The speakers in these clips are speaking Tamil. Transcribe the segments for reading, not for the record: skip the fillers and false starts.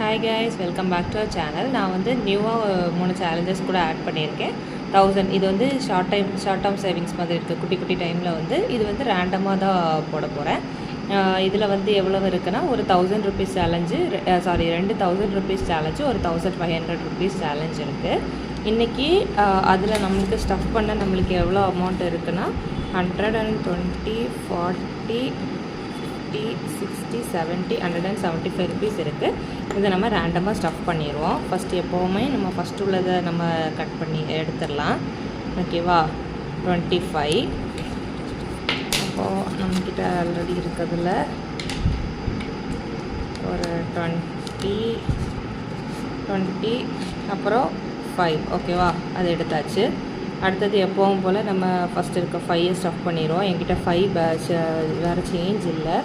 Hi guys, welcome back to our channel. நான் வந்து நியூவாக 3 சேலஞ்சஸ் கூட ஆட் பண்ணியிருக்கேன். 1000 இது வந்து ஷார்ட் டேர்ம் சேவிங்ஸ் மாதிரி இருக்குது. குட்டி குட்டி டைமில் வந்து இது வந்து ரேண்டமாக தான் போட போகிறேன். இதில் வந்து எவ்வளோ இருக்குன்னா, ஒரு 1000 ருபீஸ் சேலஞ்சு, 2000 ருபீஸ் சேலஞ்சு, ஒரு 1500 ருபீஸ் சேலஞ்ச் இருக்குது. இன்றைக்கி அதில் நம்மளுக்கு ஸ்டஃப் பண்ண நம்மளுக்கு எவ்வளோ அமௌண்ட் இருக்குன்னா 120, 40, 60, 70, 175 ருபீஸ் இருக்குது. இதை நம்ம ரேண்டமாக ஸ்டஃப் பண்ணிடுவோம். ஃபஸ்ட்டு எப்போவுமே நம்ம ஃபஸ்ட்டு உள்ளதை நம்ம கட் பண்ணி எடுத்துடலாம். ஓகேவா? 25. அப்போது நம்மக்கிட்ட ஆல்ரெடி இருக்கிறதுல ஒரு 20 அப்புறம் 5. ஓகேவா? அது எடுத்தாச்சு. அடுத்தது எப்போவும் போல் நம்ம ஃபஸ்ட்டு இருக்க 5 ஸ்டஃப் பண்ணிடுவோம். என்கிட்ட 5 வேறு சேஞ்ச் இல்லை.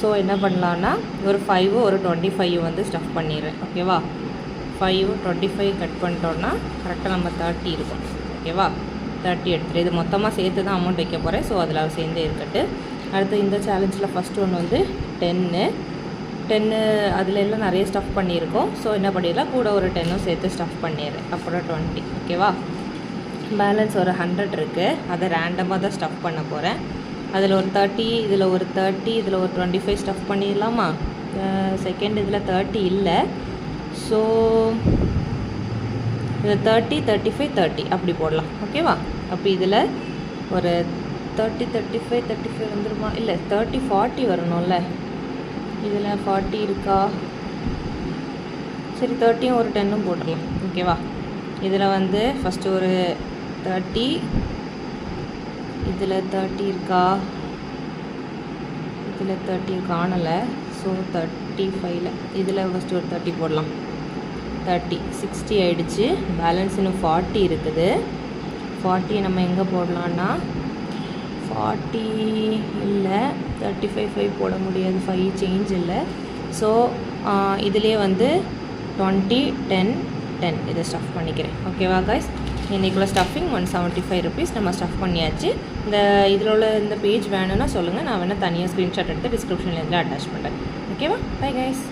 ஸோ என்ன பண்ணலான்னா, ஒரு 5 ஒரு 25 வந்து ஸ்டஃப் பண்ணிடுறேன். ஓகேவா? 5 25 கட் பண்ணிட்டோன்னா கரெக்டாக நம்ம 30 இருக்கும். ஓகேவா? 30 எடுத்துகிட்டு இது மொத்தமாக சேர்த்து தான் அமௌண்ட் வைக்க போகிறேன். ஸோ அதில் சேர்ந்தே இருக்கட்டு. அடுத்து இந்த சேலஞ்சில் ஃபஸ்ட்டு ஒன்று வந்து 10 அதில் எல்லாம் நிறைய ஸ்டஃப் பண்ணியிருக்கோம். ஸோ என்ன பண்ணிடலாம், கூட ஒரு 10 சேர்த்து ஸ்டஃப் பண்ணிடுறேன். அப்புறம் 20. ஓகேவா? பேலன்ஸ் ஒரு 100 இருக்குது. அதை ரேண்டமாக தான் ஸ்டஃப் பண்ண போகிறேன். அதில் ஒரு 30, இதில் ஒரு 30, இதில் ஒரு 25 ஸ்டஃப் பண்ணிடலாமா? செகண்ட் இதில் 30 இல்லை. ஸோ இதில் 30, 35, 30 அப்படி போடலாம். ஓகேவா? அப்போ இதில் ஒரு 30, 35 வந்துடுமா? இல்லை, 30, 40 வரணும்ல. இதில் 40 இருக்கா? சரி, 30யும் ஒரு 10ம் போட்டுடலாம். ஓகேவா? இதில் வந்து ஃபஸ்ட்டு ஒரு 30, இதில் 30 இருக்கா? இதில் 30 காணலை. ஸோ 35ல் இதில் ஃபஸ்ட்டு ஒரு 30 போடலாம். 30, 60 ஆகிடுச்சு. பேலன்ஸ் இன்னும் 40 இருக்குது. 40 நம்ம எங்கே போடலான்னா, 40 இல்லை, 35 5 போட முடியாது. 5 சேஞ்ச் இல்லை. ஸோ இதிலே வந்து 20, 10 இதை ஸ்டஃப் பண்ணிக்கிறேன். ஓகேவா கைஸ்? இன்றைக்குள்ள ஸ்டஃபிங் 175 ருபீஸ் நம்ம ஸ்டஃப் பண்ணியாச்சு. இதில் உள்ள இந்த பேஜ் வேணும்னா சொல்லுங்கள். நான் வேணால் தனியாக ஸ்க்ரீன்ஷாட் எடுத்து டிஸ்கிரிப்ஷனில் இதில் அட்டாச் பண்ணுறேன். ஓகேவா? Bye guys.